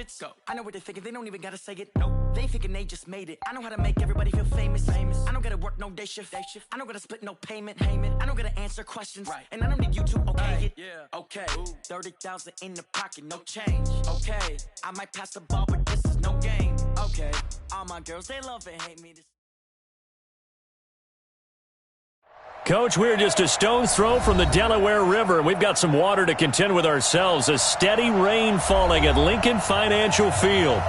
minutes. Go. I know what they're thinking, they don't even gotta say it. Nope. They thinking they just made it. I know how to make everybody feel famous. I don't gotta work no day shift. I don't gotta split no payment. I don't gotta answer questions. Right. And I don't need you to okay it. Yeah. Okay. Ooh. 30,000 in the pocket, no change. Okay. I might pass the ball, but this is no game. Okay. All my girls, they love and hate me. Coach, we're just a stone's throw from the Delaware River, and we've got some water to contend with ourselves. A steady rain falling at Lincoln Financial Field.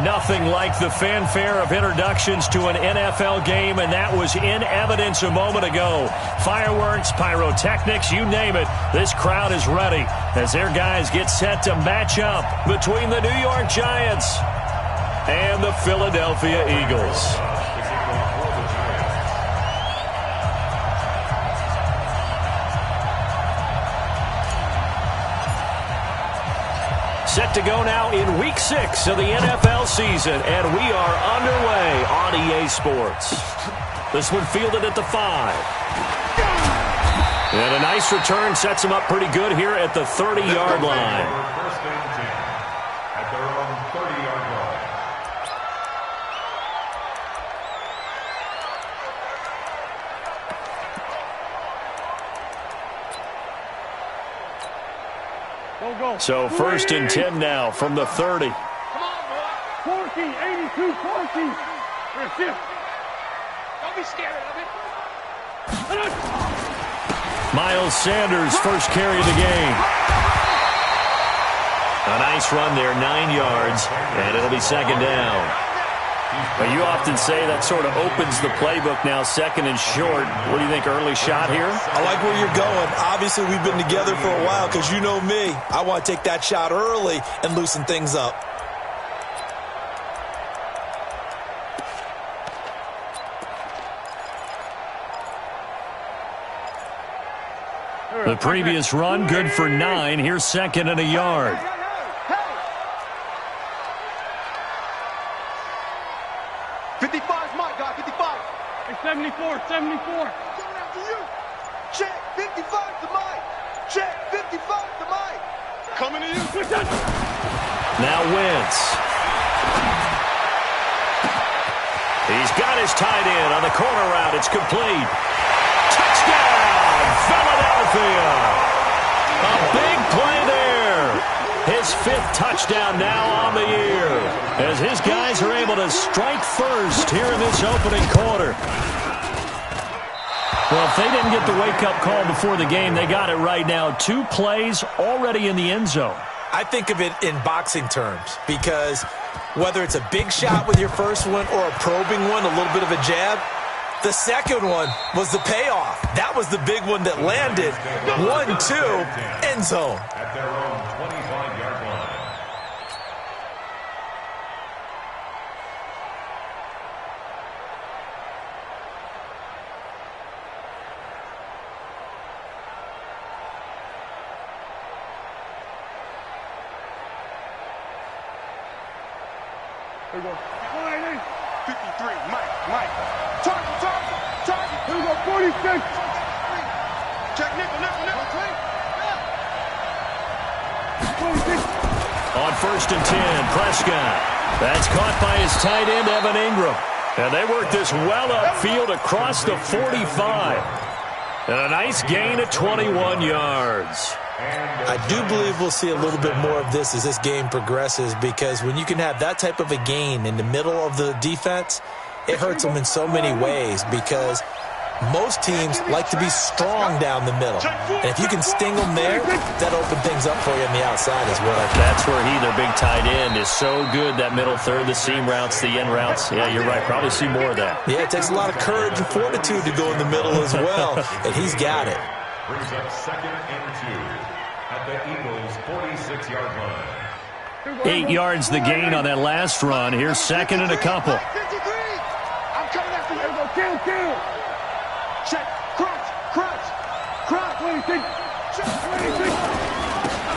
Nothing like the fanfare of introductions to an NFL game, and that was in evidence a moment ago. Fireworks, pyrotechnics, you name it. This crowd is ready as their guys get set to match up between the New York Giants and the Philadelphia Eagles. Set to go now in Week 6 of the NFL season, and we are underway on EA Sports. This one fielded at the 5. And a nice return sets him up pretty good here at the 30-yard line. First and 10 at their own 30-yard line. So first and 10 now from the 30. Come on, 40, 82, 40. Don't be scared of it. Miles Sanders, first carry of the game. A nice run there, 9 yards, and it'll be second down. Well, you often say that sort of opens the playbook now, second and short. What do you think, early shot here? I like where you're going. Obviously, we've been together for a while because you know me. I want to take that shot early and loosen things up. The previous run, good for 9. Here's second and a yard. 55's Mike, guy, 55. Hey, 74, 74. Coming after you. Check, 55 to Mike. Check, 55 to Mike. Coming to you. Now Wentz. He's got his tight end on the corner route. It's complete. Touchdown, Philadelphia. A big play there. His 5th touchdown now on the year, as his guys are able to strike first here in this opening quarter. Well, if they didn't get the wake-up call before the game, they got it right now. 2 plays already in the end zone. I think of it in boxing terms because whether it's a big shot with your first one or a probing one, a little bit of a jab, the second one was the payoff. That was the big one that landed. 1-2, end zone. At their own 25-yard line. Here we go. 53, Mike. Target. Here we go, 46. Check nickel. 26. On first and 10, Prescott. That's caught by his tight end, Evan Ingram. And they work this well upfield across the 45. And a nice gain of 21 yards. I do believe we'll see a little bit more of this as this game progresses, because when you can have that type of a gain in the middle of the defense, it hurts them in so many ways, because most teams like to be strong down the middle. And if you can sting them there, that opens things up for you on the outside as well. That's where their big tight end, is so good, that middle third, the seam routes, the end routes. Yeah, you're right. Probably see more of that. Yeah, it takes a lot of courage and fortitude to go in the middle as well, and he's got it. Brings up second and 2 at the Eagles' 46-yard line. 8 yards the gain on that last run. Here's second and a couple. 53. I'm coming after you. Kill. Check. Crunch. 26. Check. 26.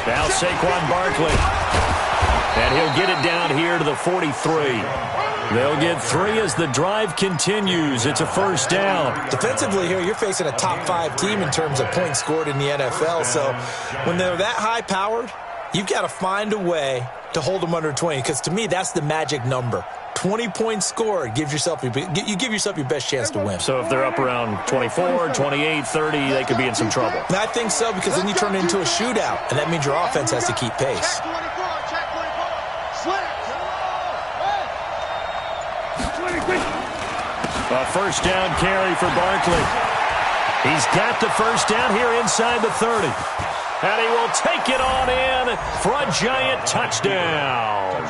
Now Saquon Barkley. And he'll get it down here to the 43. They'll get 3 as the drive continues. It's a first down. Defensively here, you're facing a top 5 team in terms of points scored in the NFL. So when they're that high-powered, you've got to find a way to hold them under 20, because to me, that's the magic number. 20 points scored gives yourself you give yourself your best chance to win. So if they're up around 24, 28, 30, they could be in some trouble. And I think so, because then you turn it into a shootout, and that means your offense has to keep pace. A first down carry for Barkley. He's got the first down here inside the 30. And he will take it on in for a Giant touchdown.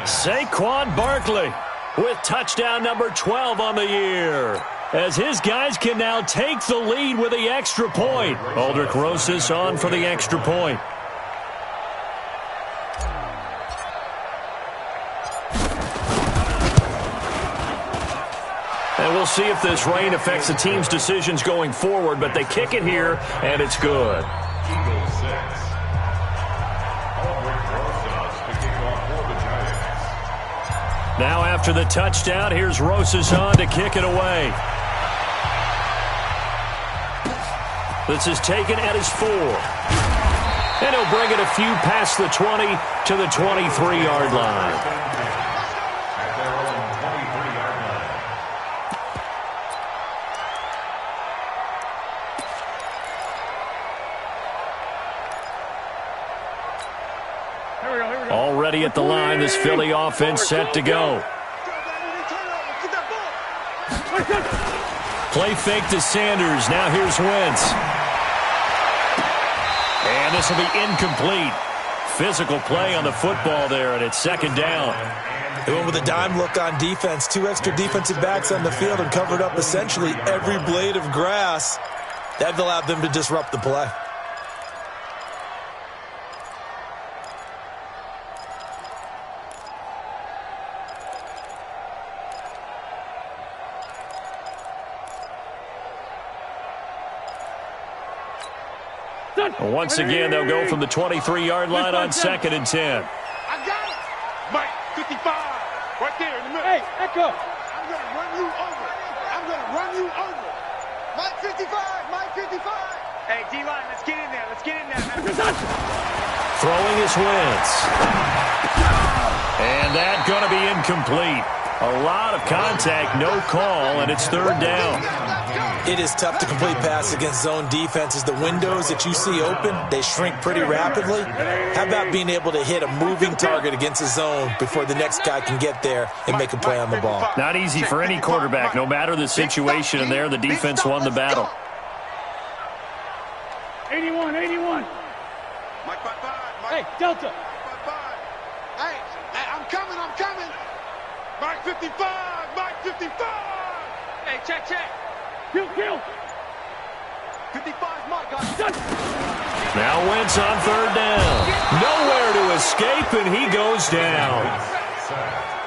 Saquon Barkley with touchdown number 12 on the year, as his guys can now take the lead with the extra point. Aldrich Rosas on for the extra point. And we'll see if this rain affects the team's decisions going forward, but they kick it here, and it's good. Eagles 6. Aldrich Rosas picking off for the Giants. Now after the touchdown, here's Rosas on to kick it away. This is taken at his 4. And he'll bring it a few past the 20 to the 23-yard line. At their own 23-yard line. Already at the line, this Philly offense set to go. Play fake to Sanders. Now here's Wentz. And this will be incomplete. Physical play on the football there, and it's second down. They went with a dime look on defense. 2 extra defensive backs on the field and covered up essentially every blade of grass. That allowed them to disrupt the play. Once again, they'll go from the 23-yard line on 2nd and 10. I got it. Mike, 55. Right there in the middle. Hey, Echo. I'm going to run you over. I'm going to run you over. Mike 55. Mike 55. Hey, D-line, let's get in there. Let's get in there. Throwing his Wentz. And that's going to be incomplete. A lot of contact, no call, and it's 3rd down. It is tough to complete passes against zone defenses. The windows that you see open, they shrink pretty rapidly. How about being able to hit a moving target against a zone before the next guy can get there and make a play on the ball? Not easy for any quarterback, no matter the situation, and there the defense won the battle. 81, 81. Mike 55. Hey, Delta. 55. Hey, I'm coming. Mike 55. Mike 55. Hey, check. Kill. 55's Mike, guys. Now Wentz on 3rd down. Nowhere to escape, and he goes down.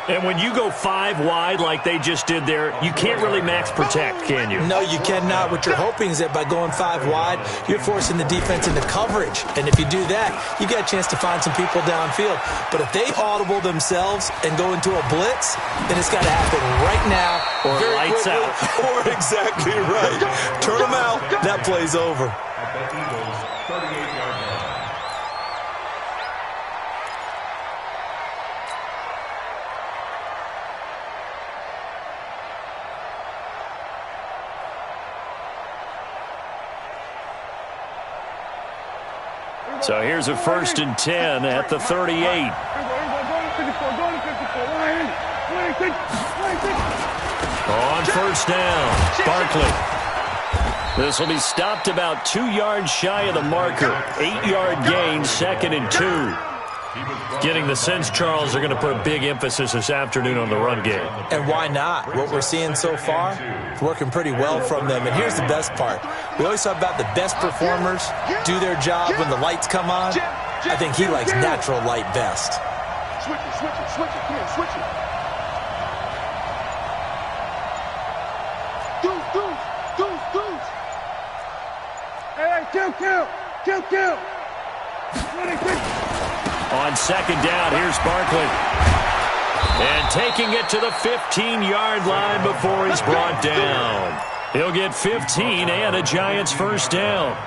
And when you go 5 wide like they just did there, you can't really max protect, can you? No, you cannot. What you're hoping is that by going 5 wide, you're forcing the defense into coverage. And if you do that, you got a chance to find some people downfield. But if they audible themselves and go into a blitz, then it's got to happen right now. Or lights out. Or exactly right. Turn them out. That play's over. At the Eagles' 38-yard line. So here's a 1st and 10 at the 38. On 1st down, Barkley. This will be stopped about 2 yards shy of the marker. 8-yard gain, 2nd and 2. Getting the sense, Charles, they're going to put a big emphasis this afternoon on the run game. And why not? What we're seeing so far is working pretty well from them. And here's the best part. We always talk about the best performers do their job when the lights come on. I think he likes natural light best. Switch it. Come on, switch it. Deuce. Hey, kill. On 2nd down, here's Barkley. And taking it to the 15-yard line before he's brought down. He'll get 15 and a Giants 1st down.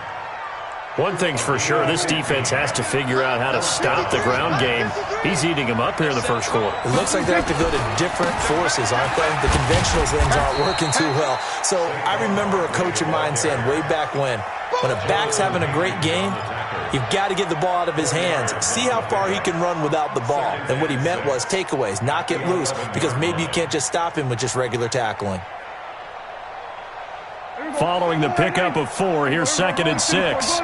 One thing's for sure, this defense has to figure out how to stop the ground game. He's eating them up here in the first quarter. It looks like they have to go to different forces, aren't they? The conventional things aren't working too well. So I remember a coach of mine saying way back when a back's having a great game, you've got to get the ball out of his hands. See how far he can run without the ball. And what he meant was takeaways, knock it loose, because maybe you can't just stop him with just regular tackling. Following the pickup of 4, here's 2nd and 6.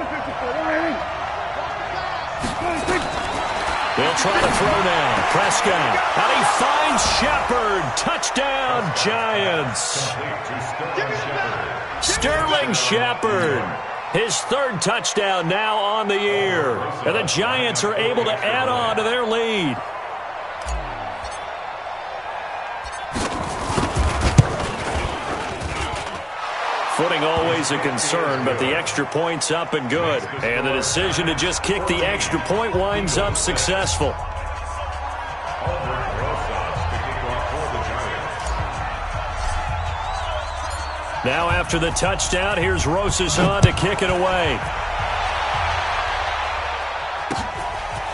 They'll try to throw now. Prescott. And he finds Shepard. Touchdown, Giants. Sterling Shepard. His 3rd touchdown now on the year. And the Giants are able to add on to their lead. Footing always a concern, but the extra point's up and good. And the decision to just kick the extra point winds up successful. Now after the touchdown, here's Rosas on to kick it away.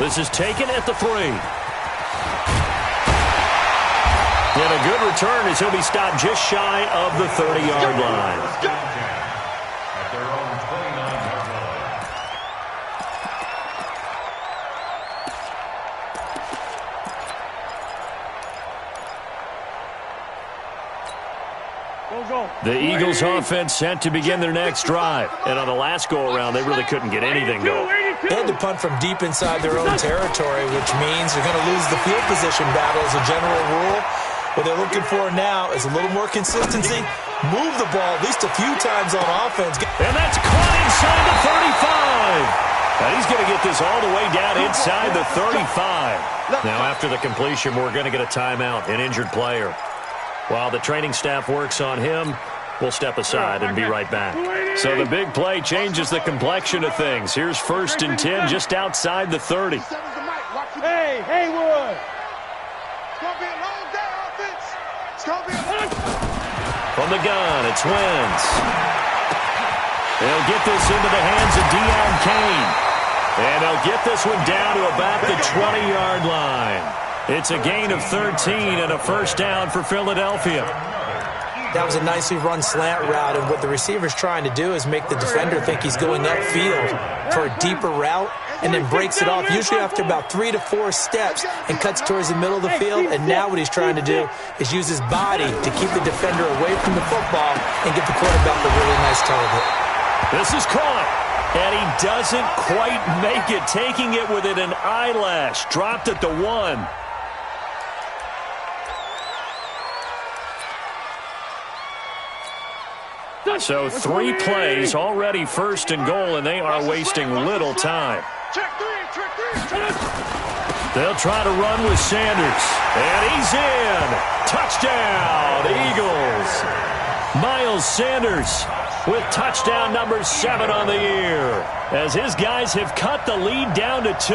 This is taken at the 3. And a good return as he'll be stopped just shy of the 30-yard line. At their own 29-yard line. The Eagles offense set to begin their next drive. And on the last go-around, they really couldn't get anything going. They had to punt from deep inside their own territory, which means they're going to lose the field position battle as a general rule. What they're looking for now is a little more consistency. Move the ball at least a few times on offense. And that's caught inside the 35. And he's going to get this all the way down inside the 35. Now after the completion, we're going to get a timeout, an injured player. While the training staff works on him, we'll step aside and be right back. So the big play changes the complexion of things. Here's 1st and 10 just outside the 30. Hey, Haywood. It's going to be a long day, offense. It's going to be a long day. From the gun, it's Wentz. They'll get this into the hands of Deion Kane. And they'll get this one down to about the 20-yard line. It's a gain of 13 and a first down for Philadelphia. That was a nicely run slant route, and what the receiver's trying to do is make the defender think he's going upfield for a deeper route, and then breaks it off, usually after about 3 to 4 steps, and cuts towards the middle of the field. And now what he's trying to do is use his body to keep the defender away from the football and get the quarterback a really nice target. This is caught, and he doesn't quite make it, taking it within an eyelash. Dropped at the 1. So 3 plays, already 1st and goal, and they are wasting little time. They'll try to run with Sanders, and he's in. Touchdown, Eagles. Miles Sanders with touchdown number 7 on the year, as his guys have cut the lead down to 2.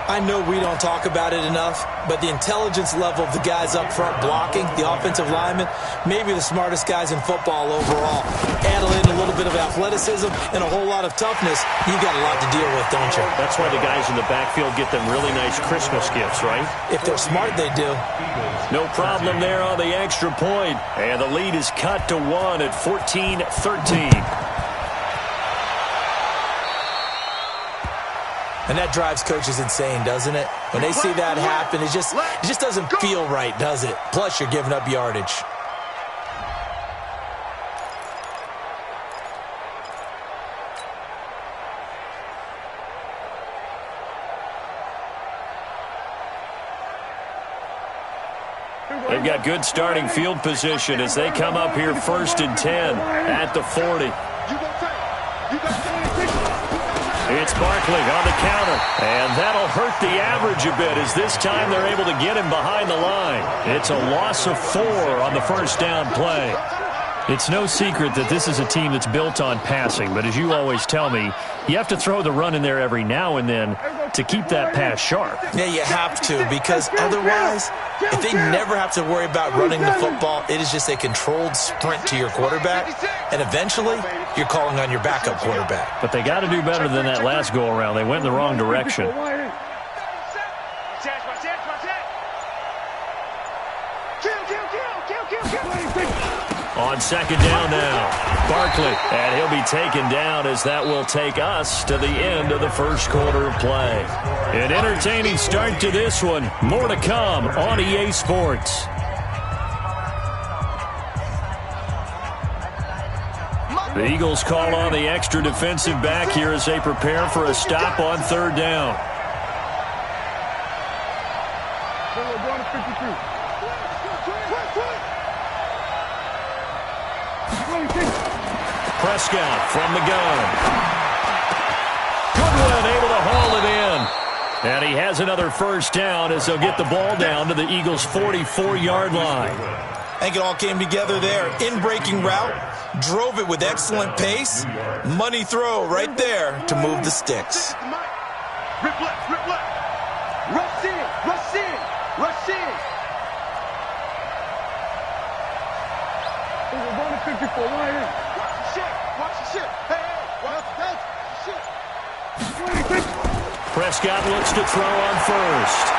I know we don't talk about it enough, but the intelligence level of the guys up front blocking, the offensive linemen, maybe the smartest guys in football overall. Add in a little bit of athleticism and a whole lot of toughness, you got a lot to deal with, don't you? That's why the guys in the backfield get them really nice Christmas gifts, right? If they're smart, they do. No problem there on the extra point. And the lead is cut to 1 at 14-13. And that drives coaches insane, doesn't it? When they see that happen, it just doesn't feel right, does it? Plus, you're giving up yardage. They've got good starting field position as they come up here 1st and 10 at the 40. It's Barkley on the counter, and that'll hurt the average a bit as this time they're able to get him behind the line. It's a loss of 4 on the first down play. It's no secret that this is a team that's built on passing, but as you always tell me, you have to throw the run in there every now and then. to keep that pass sharp. Yeah, you have to, because otherwise, if they never have to worry about running the football, it is just a controlled sprint to your quarterback, and eventually, you're calling on your backup quarterback. But they got to do better than that last go-around. They went in the wrong direction. On second down now, Barkley, and he'll be taken down as that will take us to the end of the first quarter of play. An entertaining start to this one. More to come on EA Sports. The Eagles call on the extra defensive back here as they prepare for a stop on third down. Prescott from the gun. Goodwin able to haul it in. And he has another first down as they'll get the ball down to the Eagles' 44-yard line. I think it all came together there. In-breaking route, drove it with excellent pace. Money throw right there to move the sticks. Rip left, rip left. Rush in, rush in, rush in. We're going to 54, right in. Watch the shit. Hey, watch the shit. Prescott looks to throw on first.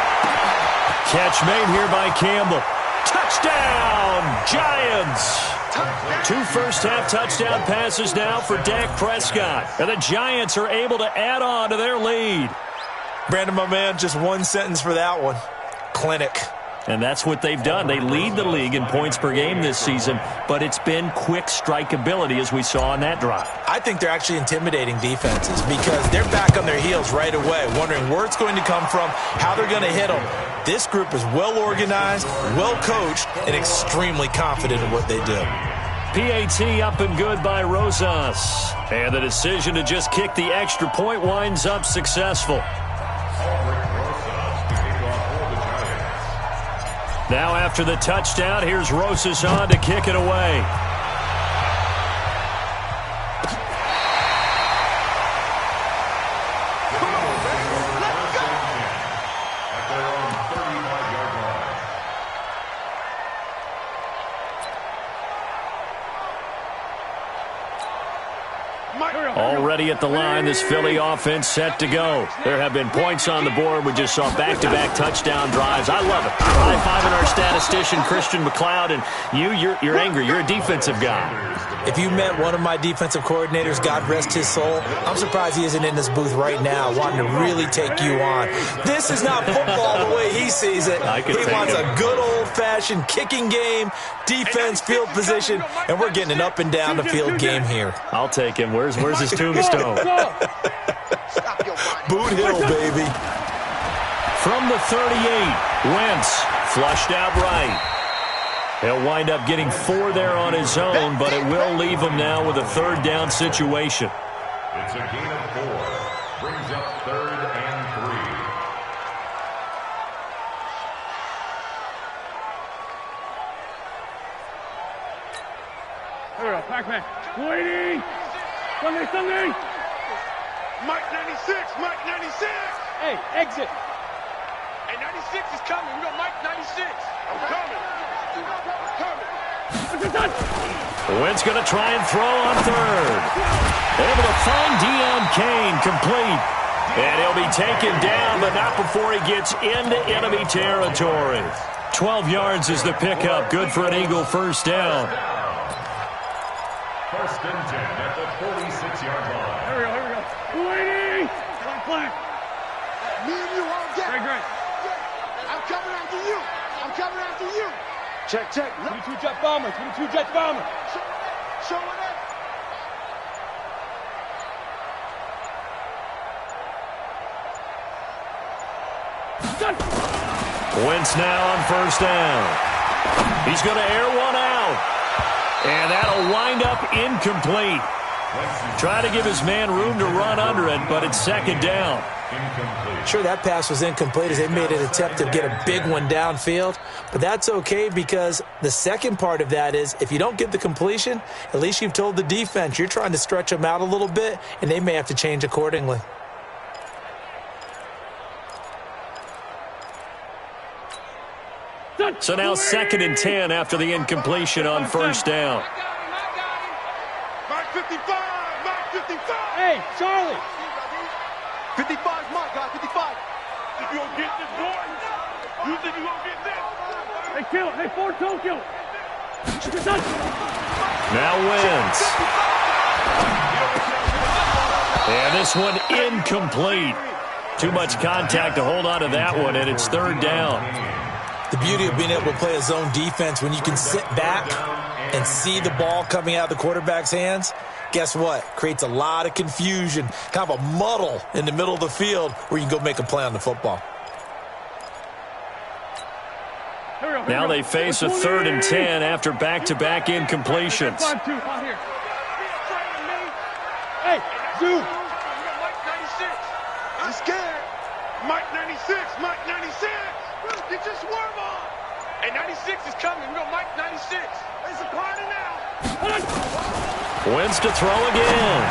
Catch made here by Campbell. Touchdown, Giants! 2 first-half touchdown passes now for Dak Prescott. And the Giants are able to add on to their lead. Brandon, my man, just one sentence for that one. Clinic. And that's what they've done. They lead the league in points per game this season, but it's been quick strikeability as we saw on that drive. I think they're actually intimidating defenses because they're back on their heels right away, wondering where it's going to come from, how they're going to hit them. This group is well organized, well coached, and extremely confident in what they do. PAT up and good by Rosas. And the decision to just kick the extra point winds up successful. Now after the touchdown, here's Rosas on to kick it away. Already at the line, this Philly offense set to go. There have been points on the board. We just saw back-to-back touchdown drives. I love it. High-fiving our statistician, Christian McLeod, and you're angry. You're a defensive guy. If you met one of my defensive coordinators, God rest his soul, I'm surprised he isn't in this booth right now wanting to really take you on. This is not football the way he sees it. He wants a good old-fashioned kicking game, defense, field position, and we're getting an up-and-down-the-field game here. I'll take him. Where's his tombstone? Boot Hill, baby. From the 38, Wentz flushed out right. He'll wind up getting 4 there on his own, but it will leave him now with a third down situation. It's a gain of 4. Brings up 3rd and 3. Here we go, Pac-Man. Waiting! Sunday! Mike 96, Mike 96. Hey, exit. Hey, 96 is coming. We got Mike 96. I'm coming. Wentz going to try and throw on third. Able to find Deion Kane complete. And he'll be taken down, but not before he gets into enemy territory. 12 yards is the pickup. Good for an Eagle first down. 1st and 10 at the 46-yard line. Here we go. Waiting! Flag. Me and you all get. Great. I'm coming after you. I'm coming after you. Check. 22 jet bomber. Show it up. Done. Wentz now on first down. He's going to air one out. And that'll wind up incomplete. Try to give his man room to run under it, but it's second down. Sure, that pass was incomplete as they made an attempt to get a big one downfield, but that's okay because the second part of that is if you don't get the completion, at least you've told the defense you're trying to stretch them out a little bit, and they may have to change accordingly. So now 2nd and 10 after the incompletion on first down. Mike 55, Mike 55. Hey, Charlie. 55 is my guy, 55. If you don't get this, boy, you think you gonna get this? Hey, kill it. Hey, Ford, don't kill it. Now wins. And this one incomplete. Too much contact to hold on to that one, and it's 3rd down. The beauty of being able to play a zone defense when you can sit back and see the ball coming out of the quarterback's hands, guess what? Creates a lot of confusion, kind of a muddle in the middle of the field where you can go make a play on the football. Now they face a 3rd and 10 after back-to-back incompletions. Hey, Zoo. Mike 96. I'm scared. Mike 96, Mike 96. Get your swerve on. Hey, 96 is coming. We got Mike 96. It's a party now. Wins to throw again.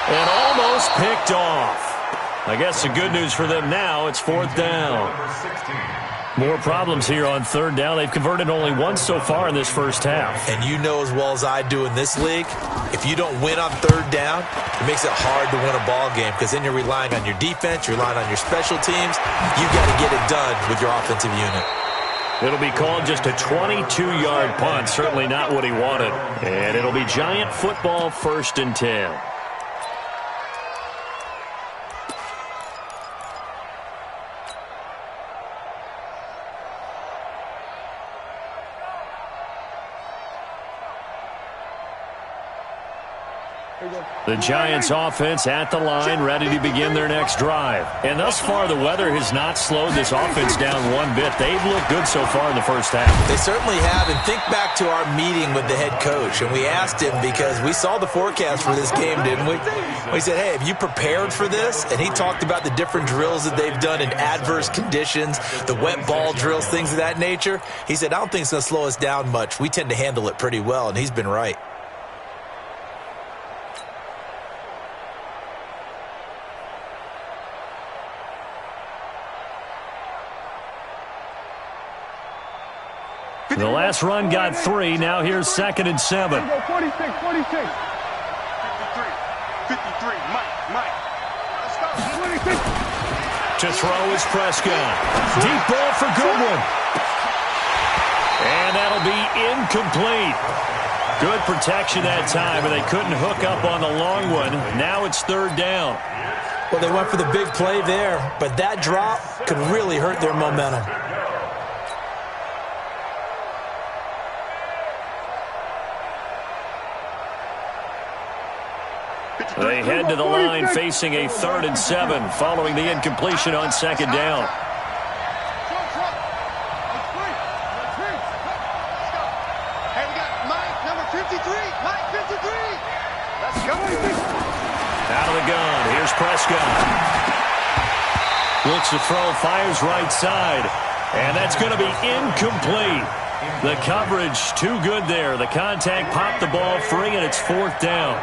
And almost picked off. I guess the good news for them now, it's 4th down. More problems here on 3rd down. They've converted only once so far in this first half. And you know as well as I do in this league, if you don't win on 3rd down, it makes it hard to win a ball game because then you're relying on your defense, you're relying on your special teams. You've got to get it done with your offensive unit. It'll be called just a 22-yard punt. Certainly not what he wanted. And it'll be Giant football 1st and 10. The Giants offense at the line, ready to begin their next drive. And thus far, the weather has not slowed this offense down one bit. They've looked good so far in the first half. They certainly have. And think back to our meeting with the head coach. And we asked him because we saw the forecast for this game, didn't we? We said, hey, have you prepared for this? And he talked about the different drills that they've done in adverse conditions, the wet ball drills, things of that nature. He said, I don't think it's going to slow us down much. We tend to handle it pretty well. And he's been right. The last run got 3. Now here's 2nd and 7. 46, 46. 53, Mike. Let's go. 26. To throw is Prescott. Deep ball for Goodwin. And that'll be incomplete. Good protection that time, and they couldn't hook up on the long one. Now it's 3rd down. Well, they went for the big play there, but that drop could really hurt their momentum. They head to the line facing a 3rd and 7 following the incompletion on 2nd down. Hey, we got Mike, number 53. Mike 53. Let's go. Out of the gun. Here's Prescott. Looks to throw, fires right side. And that's going to be incomplete. The coverage too good there. The contact popped the ball free, and it's 4th down.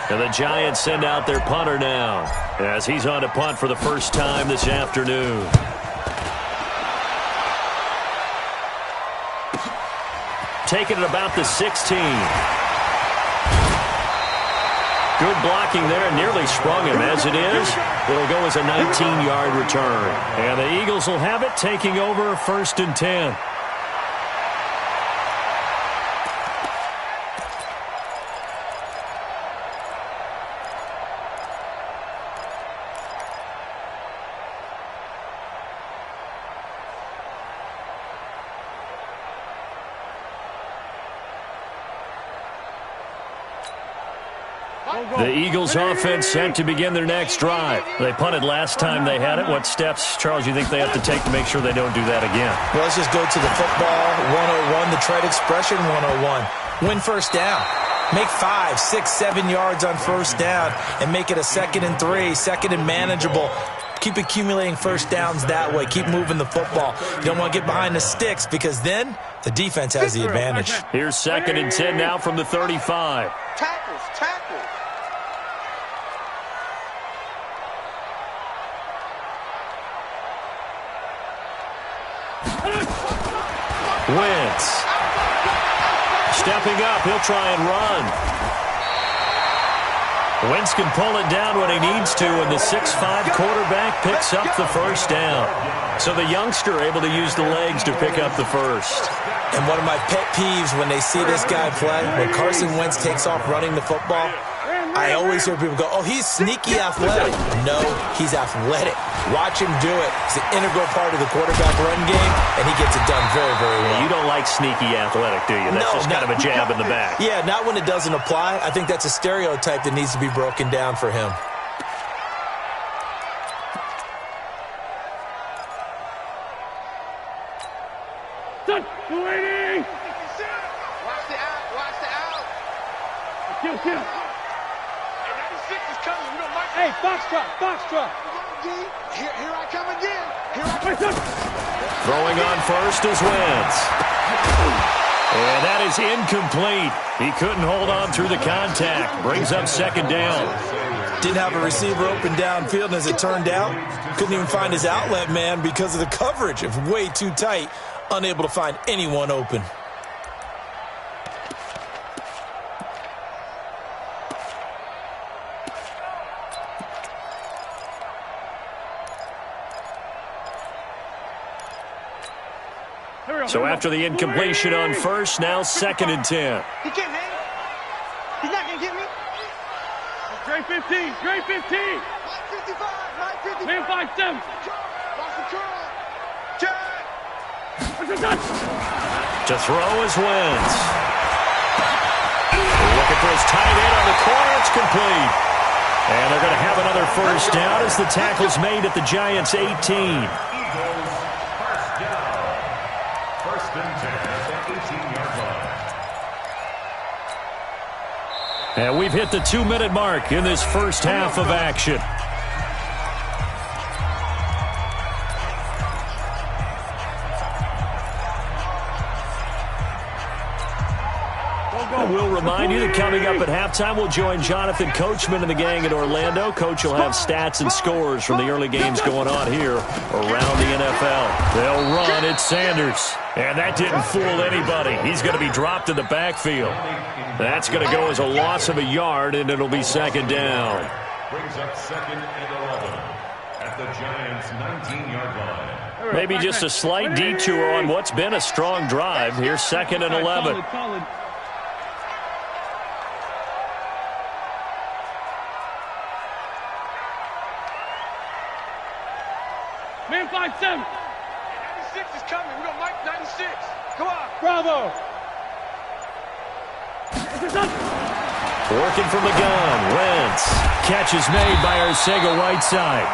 And the Giants send out their punter now as he's on to punt for the first time this afternoon. Taking it about the 16. Good blocking there, nearly sprung him. As it is, it'll go as a 19-yard return. And the Eagles will have it, taking over 1st and 10. The Eagles offense set to begin their next drive. They punted last time they had it. What steps, Charles, you think they have to take to make sure they don't do that again? Well, let's just go to the football 101, the trade expression 101. Win first down. Make 5, 6, 7 yards on first down and make it a 2nd and 3, 2nd and manageable. Keep accumulating first downs that way. Keep moving the football. You don't want to get behind the sticks because then the defense has the advantage. Here's 2nd and 10 now from the 35. Tackles. Wentz. Stepping up, he'll try and run. Wentz can pull it down when he needs to, and the 6'5" quarterback picks up the first down. So the youngster able to use the legs to pick up the first. And one of my pet peeves when they see this guy play, when Carson Wentz takes off running the football, I always hear people go, oh, he's sneaky athletic. No, he's athletic. Watch him do it. It's an integral part of the quarterback run game, and he gets it done very, very well. You don't like sneaky athletic, do you? That's just kind of a jab in the back. Yeah, not when it doesn't apply. I think that's a stereotype that needs to be broken down for him. Watch the out. Watch the out. Kill. Hey, box drop. Here I come again. Throwing on first is Wentz. And that is incomplete. He couldn't hold on through the contact. Brings up second down. Didn't have a receiver open downfield, and as it turned out, couldn't even find his outlet man because of the coverage. It was way too tight. Unable to find anyone open. So after the incompletion on first, now 2nd and 10. He can't hang. He's not going to get me. Great 15. Great 15. 955. Man 5-7. Lost the curl. Check. To throw is Wentz. Looking for his tight end on the corner. It's complete. And they're going to have another first down as the tackle's made at the Giants' 18. Eagles, first down. First and 10 at the 18-yard line. And we've hit the 2-minute mark in this first half of action. We'll remind you that coming up at halftime, we'll join Jonathan Coachman and the gang in Orlando. Coach will have stats and scores from the early games going on here around the NFL. They'll run. It's Sanders. And that didn't fool anybody. He's going to be dropped in the backfield. That's going to go as a loss of a yard, and it'll be second down. Brings up 2nd and 11 at the Giants' 19-yard line. Maybe just a slight detour on what's been a strong drive. Here's 2nd and 11. Solid. Man 5-7. 96 is coming. We're going to Mike 96. Go on. Bravo. Working from the gun. Wentz. Catch is made by Arcega-Whiteside.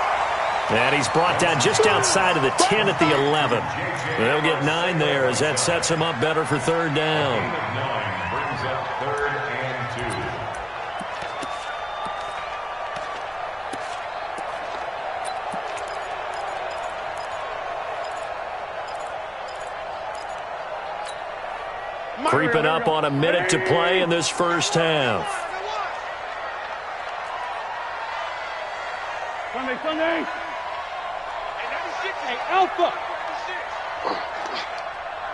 And he's brought down just outside of the 10 at the 11. They'll get 9 there as that sets him up better for third down. 9 brings up 3rd and 2. Creeping up on a minute to play in this first half. Sunday. Hey, Alpha.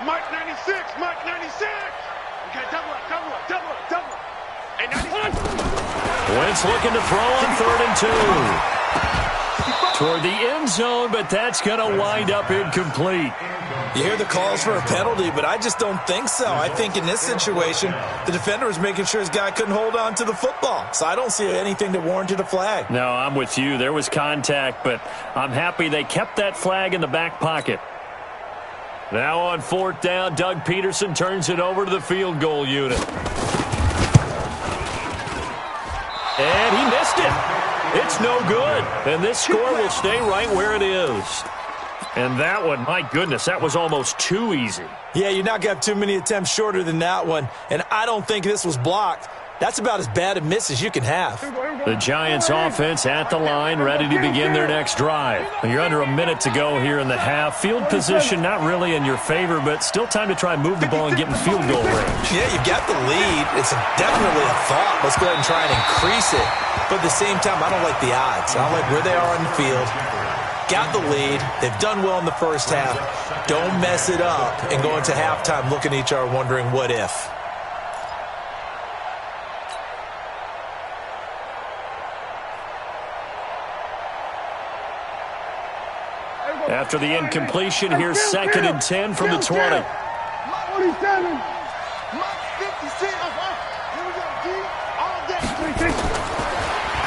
Mike 96. Mike 96. Okay, double up. Hey, 96. Wentz looking to throw on 3rd and 2. Toward the end zone, but that's going to wind up incomplete. You hear the calls for a penalty, but I just don't think so. I think in this situation, the defender was making sure his guy couldn't hold on to the football. So I don't see anything that warranted a flag. No, I'm with you. There was contact, but I'm happy they kept that flag in the back pocket. Now on 4th down, Doug Peterson turns it over to the field goal unit. And he missed it. It's no good. And this score will stay right where it is. And that one, my goodness, that was almost too easy. Yeah, you're not going to have too many attempts shorter than that one. And I don't think this was blocked. That's about as bad a miss as you can have. The Giants offense at the line, ready to begin their next drive. You're under a minute to go here in the half. Field position not really in your favor, but still time to try and move the ball and get in field goal range. Yeah, you've got the lead. It's definitely a thought. Let's go ahead and try and increase it. But at the same time, I don't like the odds. I don't like where they are on the field. got the lead. They've done well in the first half. Don't mess it up and go into halftime looking at each other wondering what if. After the incompletion, here's 2nd and 10 from the 20. 47.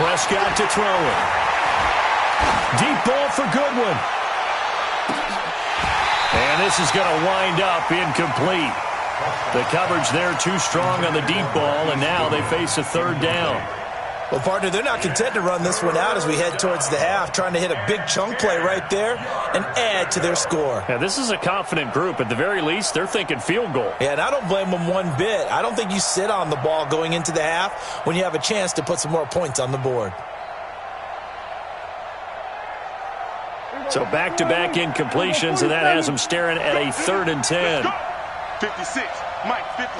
Prescott to throw it. Deep ball for Goodwin. And this is going to wind up incomplete. The coverage there too strong on the deep ball, and now they face a 3rd down. Well, partner, they're not content to run this one out as we head towards the half, trying to hit a big chunk play right there and add to their score. Yeah, this is a confident group. At the very least, they're thinking field goal. Yeah, and I don't blame them one bit. I don't think you sit on the ball going into the half when you have a chance to put some more points on the board. So back-to-back incompletions, and that has them staring at a 3rd and 10. 56. Mike, 56.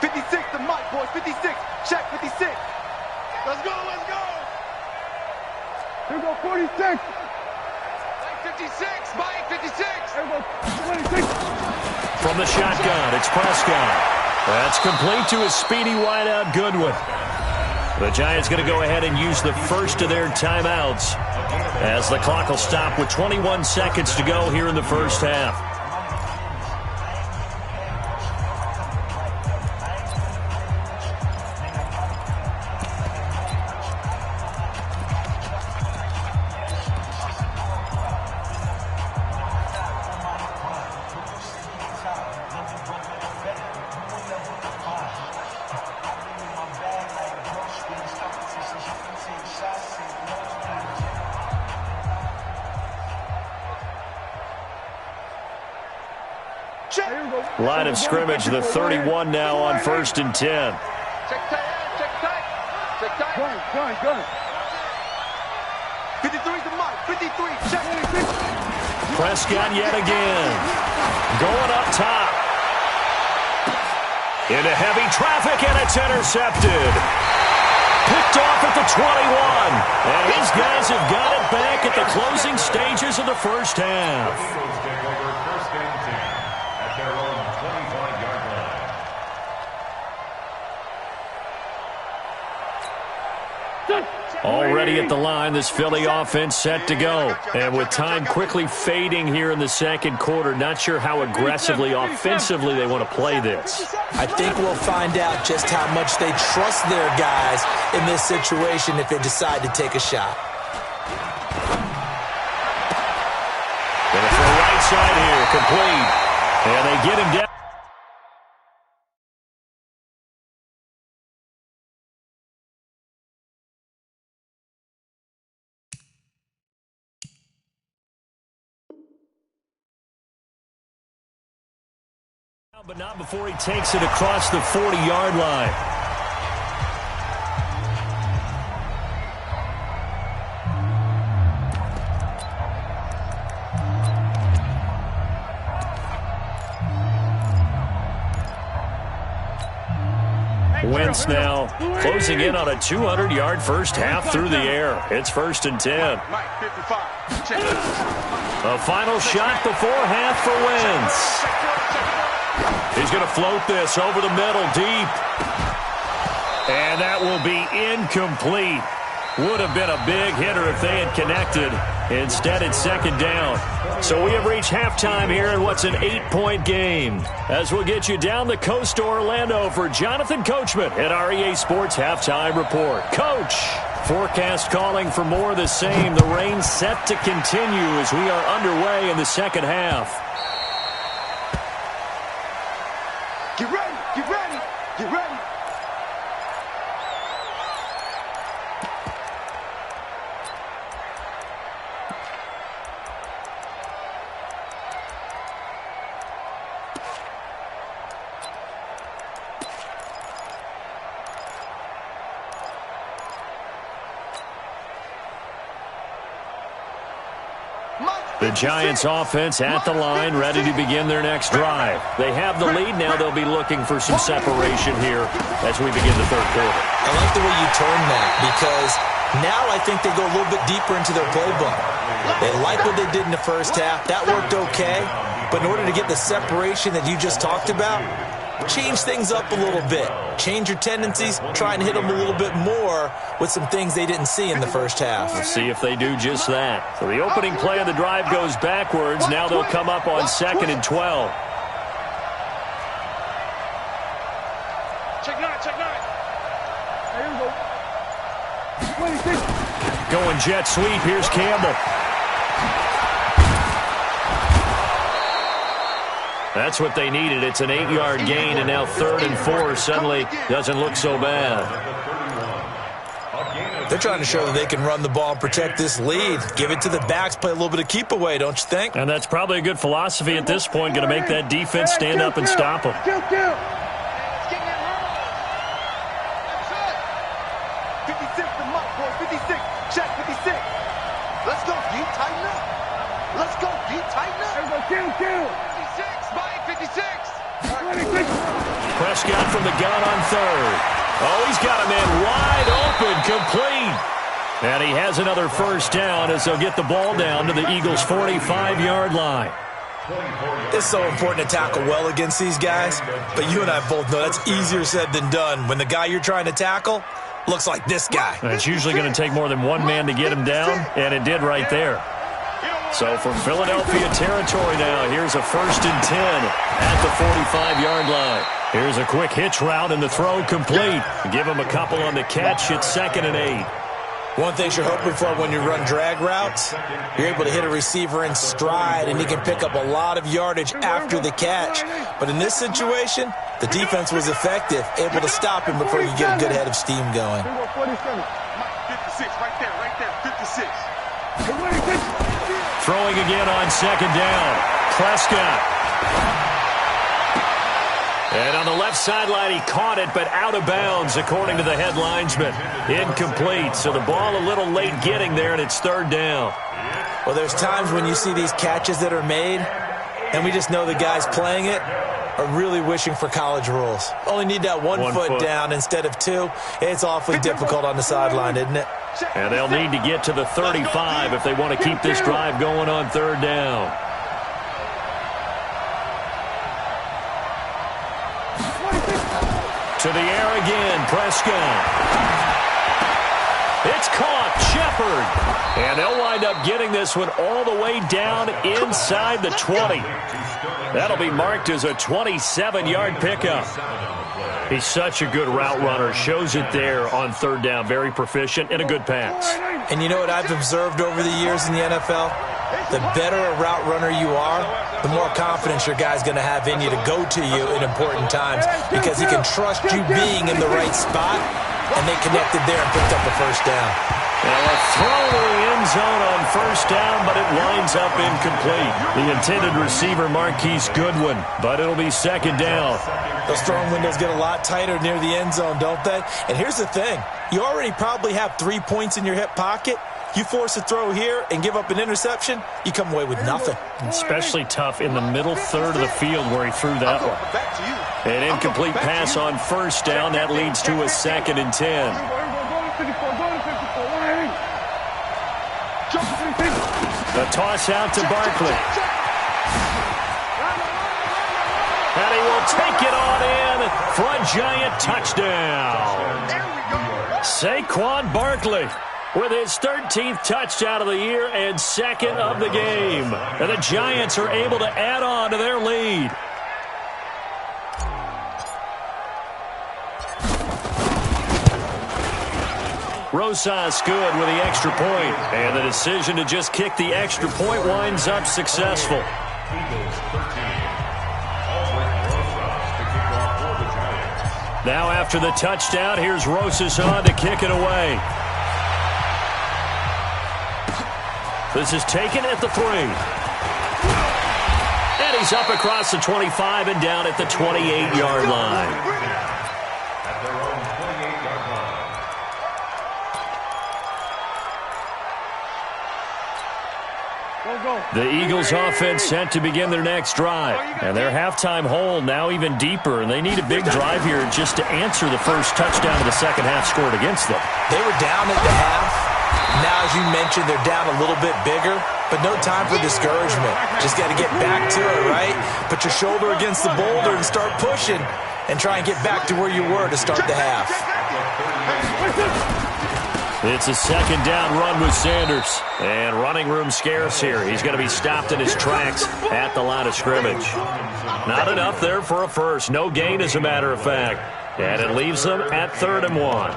56 to Mike, boys. 56. Check, 56. Let's go, let's go. Here we go, 46. Mike, 56. Mike, 56. Here we go, 26. From the shotgun, it's Prescott. That's complete to his speedy wideout, Goodwin. The Giants going to go ahead and use the first of their timeouts as the clock will stop with 21 seconds to go here in the first half. Line of scrimmage, the 31 now on 1st and 10. Check tight, check tight. Check tight. Go. 53 to Mike, 53. Check. Prescott yet again. Going up top. Into heavy traffic, and it's intercepted. Picked off at the 21. And these guys have got it back at the closing stages of the first half. Already at the line, this Philly offense set to go. And with time quickly fading here in the second quarter, not sure how aggressively, offensively they want to play this. I think we'll find out just how much they trust their guys in this situation if they decide to take a shot. Going to throw right side here, complete. And they get him down. But not before he takes it across the 40-yard line. Wentz now closing in on a 200-yard first half through the air. It's 1st and 10. Mike, 55. Check. A final shot before half for Wentz. He's going to float this over the middle deep. And that will be incomplete. Would have been a big hitter if they had connected. Instead, it's 2nd down. So we have reached halftime here in what's an 8-point game. As we'll get you down the coast to Orlando for Jonathan Coachman at our EA Sports Halftime Report. Coach, forecast calling for more of the same. The rain set to continue as we are underway in the second half. Get ready, get ready, get ready. The Giants offense at the line, ready to begin their next drive. They have the lead. Now they'll be looking for some separation here as we begin the third quarter. I like the way you term that because Now I think they go a little bit deeper into their playbook. They like what they did in the first half. That worked okay. But in order to get the separation that you just talked about, change things up a little bit. Change your tendencies. Try and hit them a little bit more with some things they didn't see in the first half. We'll see if they do just that. So the opening play of the drive goes backwards. Now they'll come up on 2nd and 12. Check nine. Here we go. 26. Going jet sweep. Here's Campbell. That's what they needed. It's an 8-yard gain, and now 3rd and 4 suddenly doesn't look so bad. They're trying to show that they can run the ball and protect this lead. Give it to the backs, play a little bit of keep away, don't you think? And that's probably a good philosophy at this point, going to make that defense stand up and stop them. Kill. 56 the mark, boys. 56. Check 56. Let's go, D. Tighten up. Let's go, D. Tighten up. Everybody kill. 56, Mike. 56. 26. Prescott from the gun on 3rd. Oh, he's got a man wide open, complete. And he has another first down as they'll get the ball down to the Eagles' 45-yard line. It's so important to tackle well against these guys, but you and I both know that's easier said than done. When the guy you're trying to tackle looks like this guy. And it's usually going to take more than one man to get him down, and it did right there. So from Philadelphia territory now, here's a 1st and 10 at the 45-yard line. Here's a quick hitch route and the throw complete. Give him a couple on the catch. It's 2nd and 8. One thing you're hoping for when you run drag routes, you're able to hit a receiver in stride, and he can pick up a lot of yardage after the catch. But in this situation, the defense was effective, able to stop him before you get a good head of steam going. 56, right there. 56. Throwing again on 2nd down. Prescott. And on the left sideline, he caught it, but out of bounds, according to the head linesman. Incomplete, so the ball a little late getting there, and it's 3rd down. Well, there's times when you see these catches that are made, and we just know the guys playing it are really wishing for college rules. Only need that one foot down instead of 2. It's awfully difficult on the sideline, isn't it? And they'll need to get to the 35 if they want to keep this drive going on 3rd down. To the air again, Prescott. It's caught, Shepard. And they'll wind up getting this one all the way down inside the 20. That'll be marked as a 27-yard pickup. He's such a good route runner. Shows it there on 3rd down. Very proficient and a good pass. And you know what I've observed over the years in the NFL? The better a route runner you are, the more confidence your guy's going to have in you to go to you in important times because he can trust you being in the right spot, and they connected there and picked up a first down. Well, a throw to the end zone on 1st down, but it winds up incomplete. The intended receiver, Marquise Goodwin, but it'll be 2nd down. Those throwing windows get a lot tighter near the end zone, don't they? And here's the thing. You already probably have 3 points in your hip pocket. You force a throw here and give up an interception, you come away with nothing. Especially tough in the middle 3rd of the field where he threw that one. An incomplete pass on 1st down. That leads to a 2nd and 10. The toss out to Barkley. And he will take it on in for a giant touchdown. Saquon Barkley with his 13th touchdown of the year and 2nd of the game. And the Giants are able to add on to their lead. Rosas good with the extra point. And the decision to just kick the extra point winds up successful. Now after the touchdown, here's Rosas on to kick it away. This is taken at the 3. And he's up across the 25 and down at the 28-yard line. At their own 28-yard line. The Eagles offense set to begin their next drive. And their halftime hole now even deeper. And they need a big drive here just to answer the first touchdown of the second half scored against them. They were down at the half. as you mentioned, they're down a little bit bigger, but no time for discouragement. Just got to get back to it, right? Put your shoulder against the boulder and start pushing and try and get back to where you were to start the half. It's a second down run with Sanders. And running room scarce here. He's going to be stopped in his tracks at the line of scrimmage. Not enough there for a first. No gain, as a matter of fact. And it leaves them at 3rd and 1.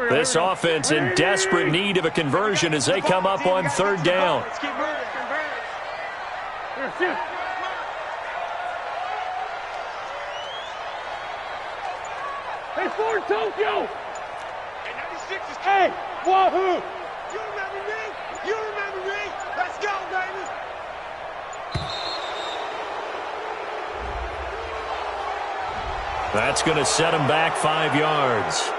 This offense in desperate need of a conversion as they come up on 3rd down. Hey, Ford, Tokyo! Hey, Wahoo! You remember me? You remember me? Let's go, baby! That's going to set him back 5 yards.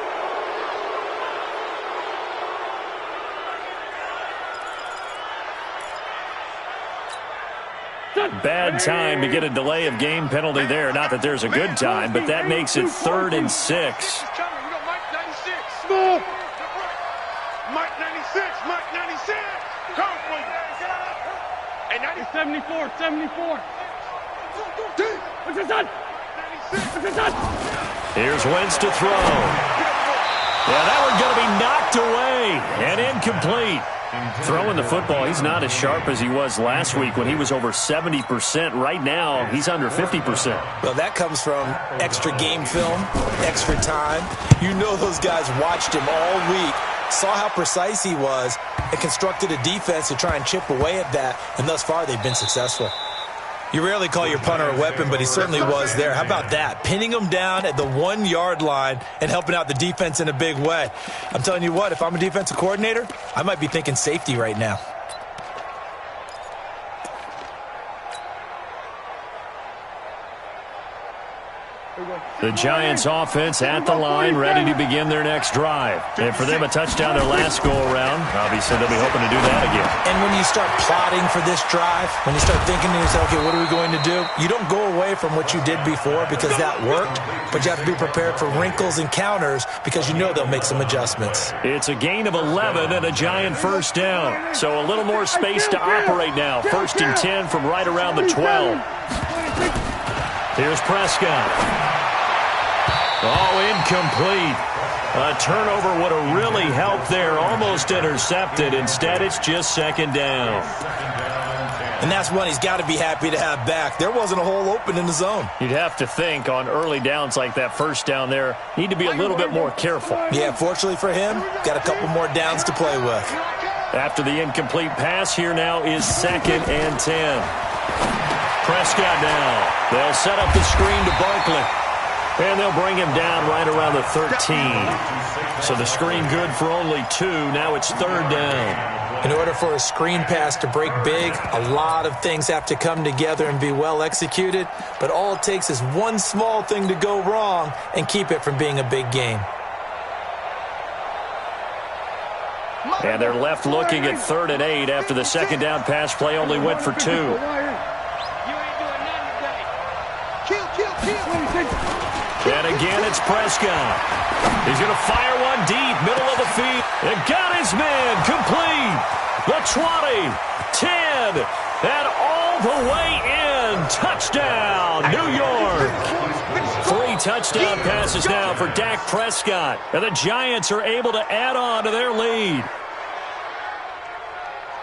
Bad time to get a delay of game penalty there. Not that there's a good time, but that makes it 3rd and 6. Mike 96, Mike 96. Come for you. Hey, 74. What's this on? Here's Wentz to throw. Yeah, that one's going to be knocked away and incomplete. Throwing the football, he's not as sharp as he was last week when he was over 70%. Right now, he's under 50%. Well, that comes from extra game film, extra time. You know those guys watched him all week, saw how precise he was, and constructed a defense to try and chip away at that, and thus far they've been successful. You rarely call your punter a weapon, but he certainly was there. How about that? Pinning him down at the 1-yard line and helping out the defense in a big way. I'm telling you what, if I'm a defensive coordinator, I might be thinking safety right now. The Giants offense at the line, ready to begin their next drive. And for them, a touchdown their last go-around. Obviously, they'll be hoping to do that again. And when you start plotting for this drive, when you start thinking to yourself, okay, what are we going to do? You don't go away from what you did before because that worked, but you have to be prepared for wrinkles and counters because you know they'll make some adjustments. It's a gain of 11 and a Giant first down. So a little more space to operate now. 1st and 10 from right around the 12. Here's Prescott. Oh, incomplete. A turnover would have really helped there. Almost intercepted. Instead, it's just 2nd down. And that's one he's got to be happy to have back. There wasn't a hole open in the zone. You'd have to think on early downs like that first down there, need to be a little bit more careful. Yeah, fortunately for him, got a couple more downs to play with. After the incomplete pass, here now is 2nd and 10. Prescott now. They'll set up the screen to Barkley. And they'll bring him down right around the 13. So the screen good for only 2. Now it's 3rd down. In order for a screen pass to break big, a lot of things have to come together and be well executed. But all it takes is one small thing to go wrong and keep it from being a big game. And they're left looking at 3rd and 8 after the 2nd down pass play only went for 2. And again, it's Prescott. He's going to fire one deep, middle of the field. And got his man complete. The 20, 10, and all the way in. Touchdown, New York. 3 touchdown passes now for Dak Prescott. And the Giants are able to add on to their lead.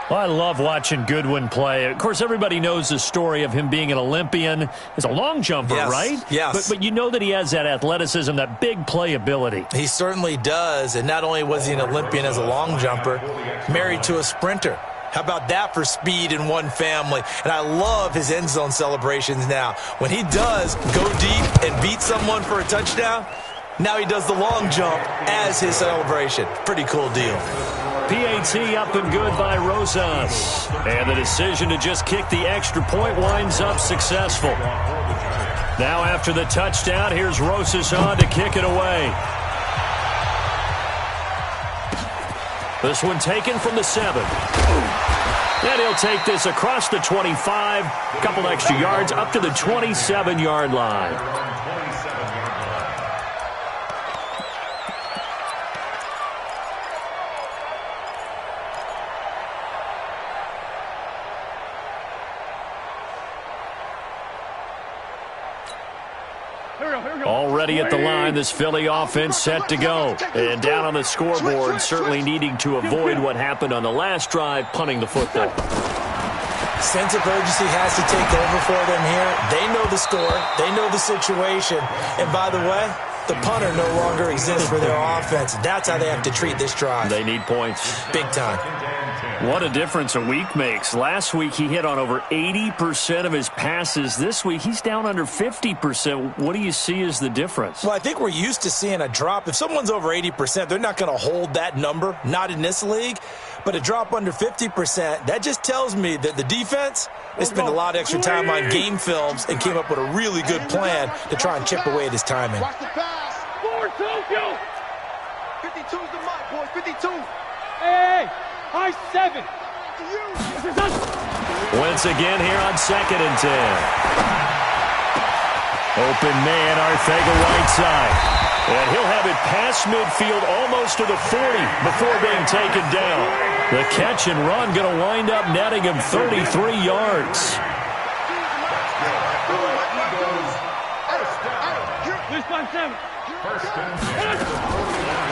Well, I love watching Goodwin play. Of course, everybody knows the story of him being an Olympian. He's a long jumper, yes, right? Yes. But you know that he has that athleticism, that big playability. He certainly does. And not only was he an Olympian as a long jumper, married to a sprinter. How about that for speed in one family? And I love his end zone celebrations now. When he does go deep and beat someone for a touchdown, now he does the long jump as his celebration. Pretty cool deal. PAT up and good by Rosas. And the decision to just kick the extra point winds up successful. Now after the touchdown, here's Rosas on to kick it away. This one taken from the 7. And he'll take this across the 25, a couple extra yards, up to the 27-yard line. Already at the line, this Philly offense set to go. And down on the scoreboard, certainly needing to avoid what happened on the last drive, punting the football. Sense of urgency has to take over for them here. They know the score. They know the situation. And by the way, the punter no longer exists for their offense. That's how they have to treat this drive. They need points. Big time. What a difference a week makes. Last week, he hit on over 80% of his passes. This week, he's down under 50%. What do you see as the difference? Well, I think we're used to seeing a drop. If someone's over 80%, they're not going to hold that number, not in this league. But a drop under 50%, that just tells me that the defense, they spent a lot of extra time on game films and came up with a really good plan to try and chip away at his timing. Watch the pass. Forward, Tokyo. 52's the mark, boys. 52. Hey, high 7. Once again here on 2nd and 10. Open man, Arcega-Whiteside. And he'll have it past midfield almost to the 40 before being taken down. The catch and run going to wind up netting him 33 yards.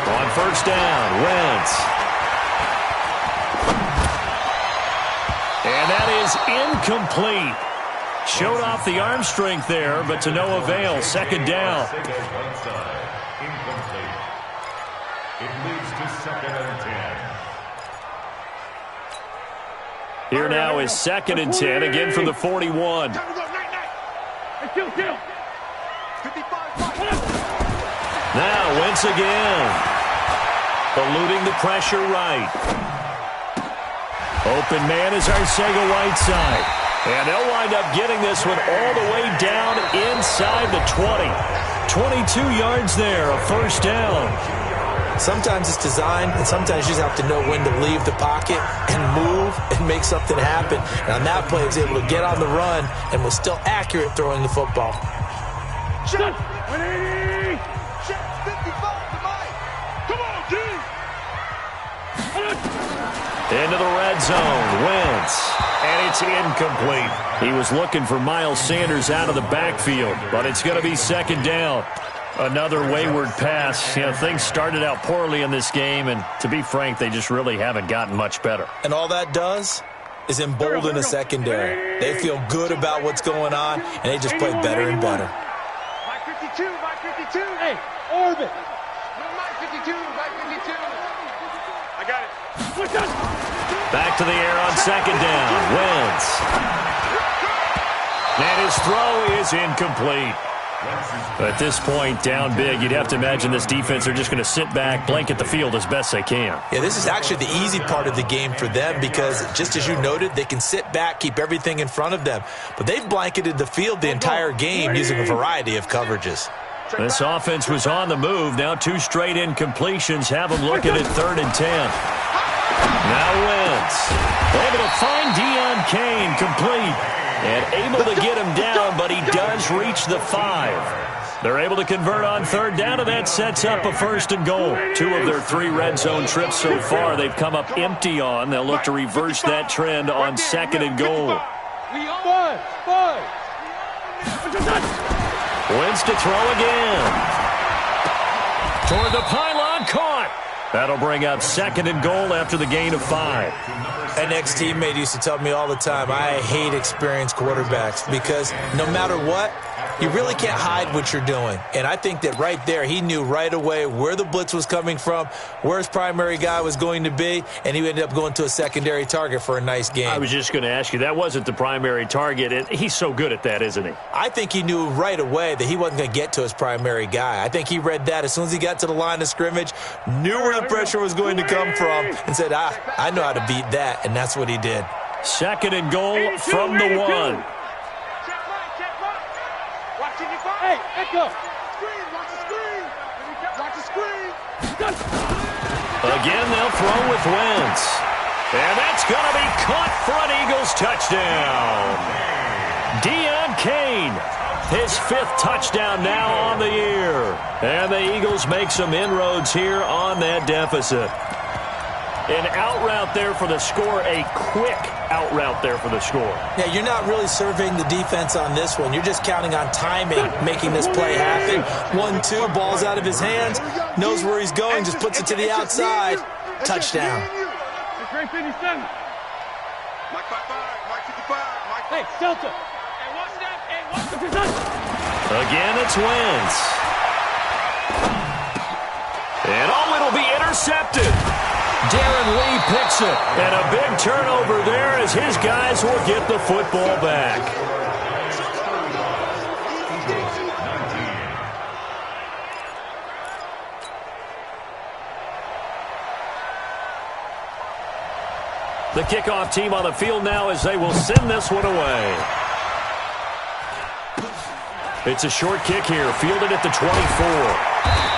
On first down, Wentz. And that is incomplete. Showed off the arm strength there, but to no avail. 2nd down. Incomplete. It leads to 2nd and 10. Here now is 2nd and 10, again from the 41. Now Wentz again. Eluding the pressure right. Open man is Arcega-Whiteside. And they'll wind up getting this one all the way down inside the 20. 22 yards there, a first down. Sometimes it's designed, and sometimes you just have to know when to leave the pocket and move and make something happen. And on that play, he was able to get on the run and was still accurate throwing the football. Check. 180. Check. 55 to Mike. Come on, G. Into the red zone, Wentz. And it's incomplete. He was looking for Miles Sanders out of the backfield, but it's going to be 2nd down. Another wayward pass. You know, things started out poorly in this game, and to be frank, they just really haven't gotten much better. And all that does is embolden a secondary. They feel good about what's going on, and they just play better and better. Mike 52, Mike 52. Hey, orbit. No, Mike 52, Mike 52. I got it. Back to the air on 2nd down. Wentz. And his throw is incomplete. At this point, down big, you'd have to imagine this defense are just going to sit back, blanket the field as best they can. Yeah, this is actually the easy part of the game for them because, just as you noted, they can sit back, keep everything in front of them. But they've blanketed the field the entire game using a variety of coverages. This offense was on the move. Now 2 straight incompletions have them looking at 3rd and 10. Now Wentz. Able to find Deion Kane complete. And able to get him down, but he does reach the 5. They're able to convert on 3rd down, and that sets up a 1st and goal. 2 of their 3 red zone trips so far they've come up empty on. They'll look to reverse that trend on 2nd and goal. Wentz to throw again. Toward the pylon, caught. That'll bring up 2nd and goal after the gain of 5. An ex-teammate used to tell me all the time, I hate experienced quarterbacks because no matter what, you really can't hide what you're doing. And I think that right there, he knew right away where the blitz was coming from, where his primary guy was going to be, and he ended up going to a secondary target for a nice game. I was just going to ask you, that wasn't the primary target, and he's so good at that, isn't he? I think he knew right away that he wasn't going to get to his primary guy. I think he read that as soon as he got to the line of scrimmage, knew where the pressure was going to come from, and said, I know how to beat that, and that's what he did. 2nd and goal from the 1. Hey, Echo. Screen, watch the screen. Watch the screen. Again, they'll throw with Wentz. And that's going to be caught for an Eagles touchdown. Deon Cain, his 5th touchdown now on the year. And the Eagles make some inroads here on that deficit. An out route there for the score, a quick out route there for the score. Yeah, you're not really surveying the defense on this one. You're just counting on timing, making this play happen. 1-2, ball's out of his hands, knows where he's going, just puts it to the outside. Touchdown. Mike 57. Mike 55. Mike 55. Mike. Hey, Delta. Hey, watch that. Hey, watch that. Again, it's Wentz. And it'll be intercepted. Darren Lee picks it. And a big turnover there as his guys will get the football back. The kickoff team on the field now as they will send this one away. It's a short kick here, fielded at the 24.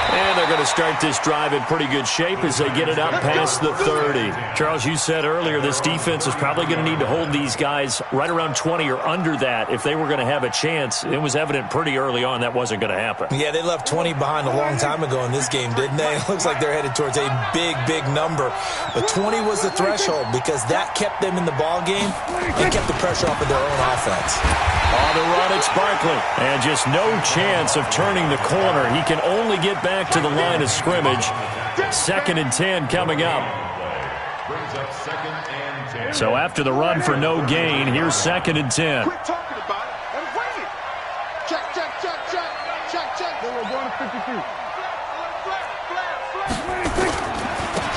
And they're going to start this drive in pretty good shape as they get it out past the 30. Charles, you said earlier this defense is probably going to need to hold these guys right around 20 or under that if they were going to have a chance. It was evident pretty early on that wasn't going to happen. Yeah, they left 20 behind a long time ago in this game, didn't they? It looks like they're headed towards a big, big number. But 20 was the threshold because that kept them in the ball game and kept the pressure off of their own offense. On the run, it's Barkley. And just no chance of turning the corner. He can only get back to the line of scrimmage. 2nd and 10 coming up. So after the run for no gain, here's 2nd and 10. Quit talking about it and bring it. Check, check, check, check. Check, check. Then we're going to 52.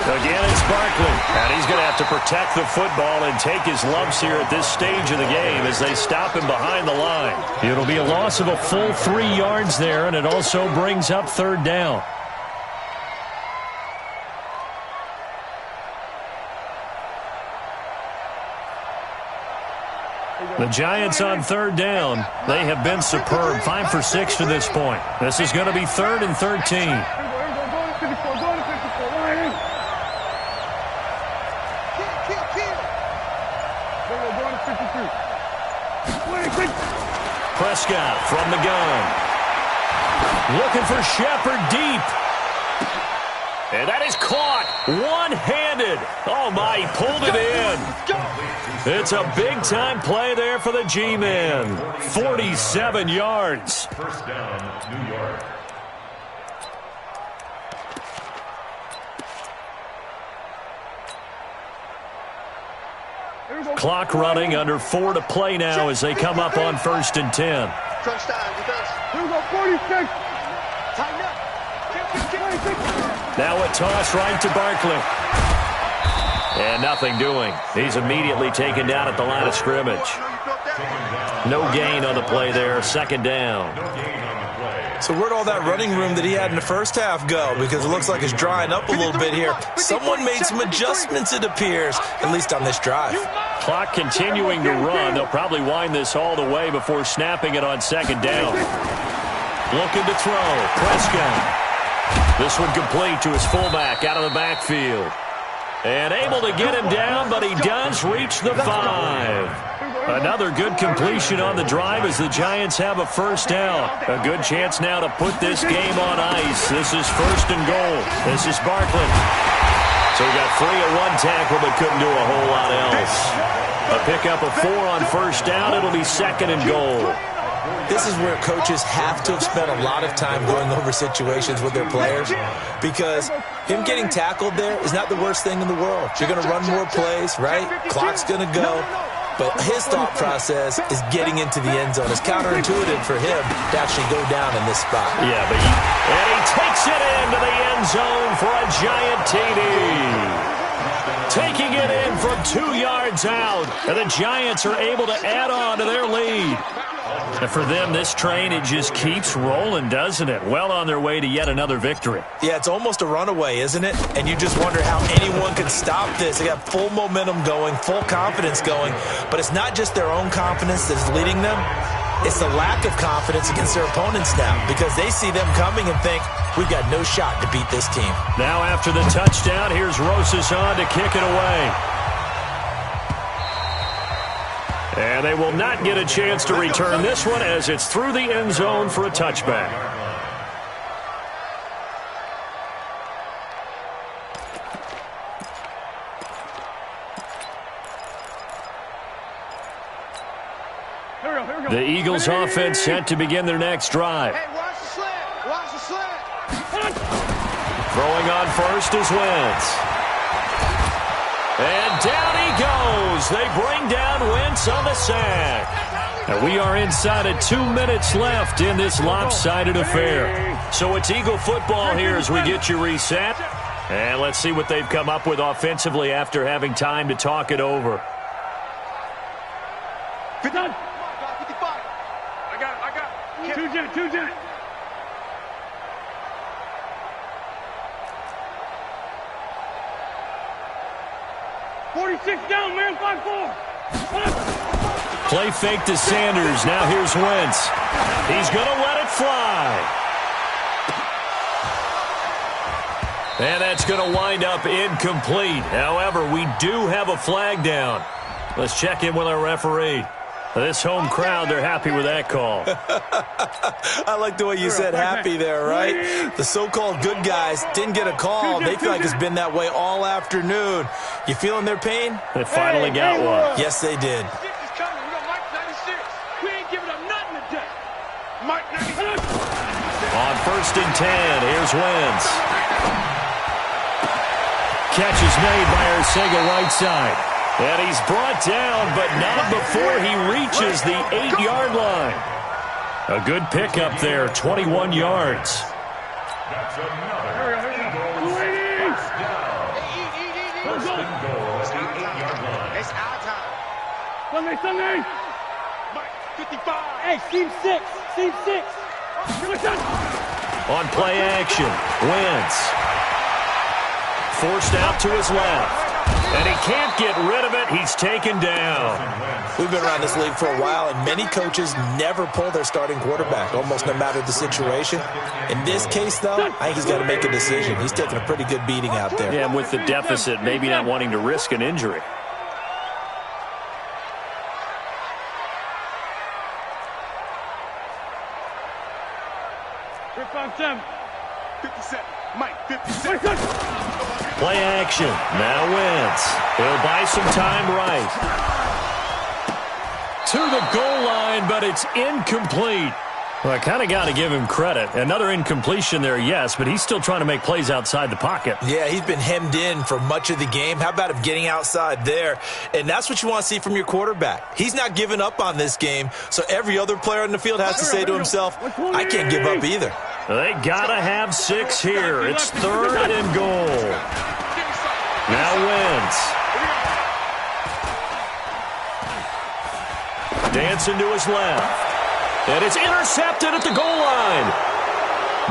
Again, it's Barkley. And he's going to have to protect the football and take his lumps here at this stage of the game as they stop him behind the line. It'll be a loss of a full 3 yards there, and it also brings up 3rd down. The Giants on 3rd down. They have been superb. 5 for 6 to this point. This is going to be 3rd and 13. Prescott from the gun. Looking for Shepard deep. And that is caught one-handed. Oh, my, he pulled it in. It's a big-time play there for the G-Men. 47 yards. First down, New York. Clock running, under 4 to play now as they come up on 1st and 10. Here we go, 46. Tighten up. Now a toss right to Barkley. And nothing doing. He's immediately taken down at the line of scrimmage. No gain on the play there. 2nd down. So where'd all that running room that he had in the first half go? Because it looks like it's drying up a little bit here. Someone made some adjustments, it appears, at least on this drive. Clock continuing to run. They'll probably wind this all the way before snapping it on 2nd down. Looking to throw. Prescott. This one complete to his fullback out of the backfield. And able to get him down, but he does reach the 5. Another good completion on the drive as the Giants have a 1st down. A good chance now to put this game on ice. This is 1st and goal. This is Barkley. So he got free at one tackle but couldn't do a whole lot else. A pickup of 4 on 1st down. It'll be 2nd and goal. This is where coaches have to have spent a lot of time going over situations with their players because him getting tackled there is not the worst thing in the world. You're going to run more plays, right? Clock's going to go. But his thought process is getting into the end zone. It's counterintuitive for him to actually go down in this spot. Yeah, but and he takes it into the end zone for a giant TD. Taking it in from 2 yards out. And the Giants are able to add on to their lead. And for them, this train, it just keeps rolling, doesn't it? Well on their way to yet another victory. Yeah, it's almost a runaway, isn't it? And you just wonder how anyone could stop this. They got full momentum going, full confidence going. But it's not just their own confidence that's leading them. It's the lack of confidence against their opponents now because they see them coming and think, we've got no shot to beat this team. Now after the touchdown, here's Rosas on to kick it away. And they will not get a chance to return this one as it's through the end zone for a touchback. The Eagles offense set to begin their next drive. Hey, watch the slant. Watch the slant. Throwing on first is Wentz. And down he goes. They bring down Wentz on the sack. And we are inside of 2 minutes left in this lopsided affair. So it's Eagle football here as we get you reset. And let's see what they've come up with offensively after having time to talk it over. 55. I got it. Two jet. 46 down, man, 5-4. Play fake to Sanders. Now here's Wentz. He's going to let it fly. And that's going to wind up incomplete. However, we do have a flag down. Let's check in with our referee. This home crowd, they're happy with that call. I like the way you said happy there, right? The so-called good guys didn't get a call. They feel like it's been that way all afternoon. You feeling their pain? They finally got one. Yes, they did. On 1st and 10, here's Wentz. Catch is made by Arcega right side. And he's brought down, but not before he reaches the 8-yard line. A good pickup there, 21 yards. That's another Eagles first down. First and goal at the 8-yard line. It's our time. Sunday. Mike, 55. Hey, Team 6. On play action, Wentz. Forced out to his left. And he can't get rid of it. He's taken down. We've been around this league for a while, and many coaches never pull their starting quarterback, almost no matter the situation. In this case, though, I think he's got to make a decision. He's taking a pretty good beating out there. Yeah, and with the deficit, maybe not wanting to risk an injury. Seven. 57. Mike, 57. Play action. Now Wentz. He'll buy some time right. To the goal line, but it's incomplete. Well, I kind of got to give him credit. Another incompletion there, yes, but he's still trying to make plays outside the pocket. Yeah, he's been hemmed in for much of the game. How about him getting outside there? And that's what you want to see from your quarterback. He's not giving up on this game, so every other player on the field has to say to himself, I can't give up either. They got to have 6 here. It's 3rd and goal. Now Wentz. Dancing to his left. And it's intercepted at the goal line.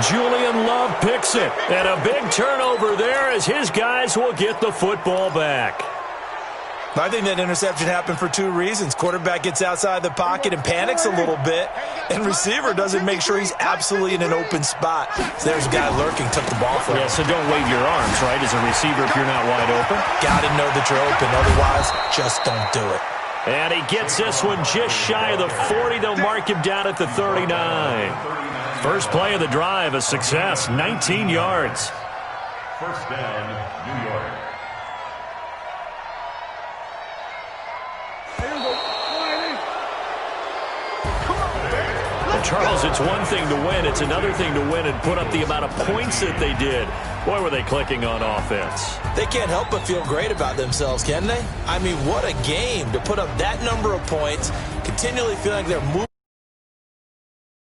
Julian Love picks it. And a big turnover there as his guys will get the football back. I think that interception happened for 2 reasons. Quarterback gets outside the pocket and panics a little bit, and receiver doesn't make sure he's absolutely in an open spot. So there's a guy lurking, took the ball from him. Yeah, so don't wave your arms, right, as a receiver if you're not wide open. Got to know that you're open. Otherwise, just don't do it. And he gets this one just shy of the 40. They'll mark him down at the 39. First play of the drive, a success, 19 yards. First down, New York. Charles, it's one thing to win. It's another thing to win and put up the amount of points that they did. Boy, were they clicking on offense. They can't help but feel great about themselves, can they? I mean, what a game to put up that number of points, continually feeling like they're moving.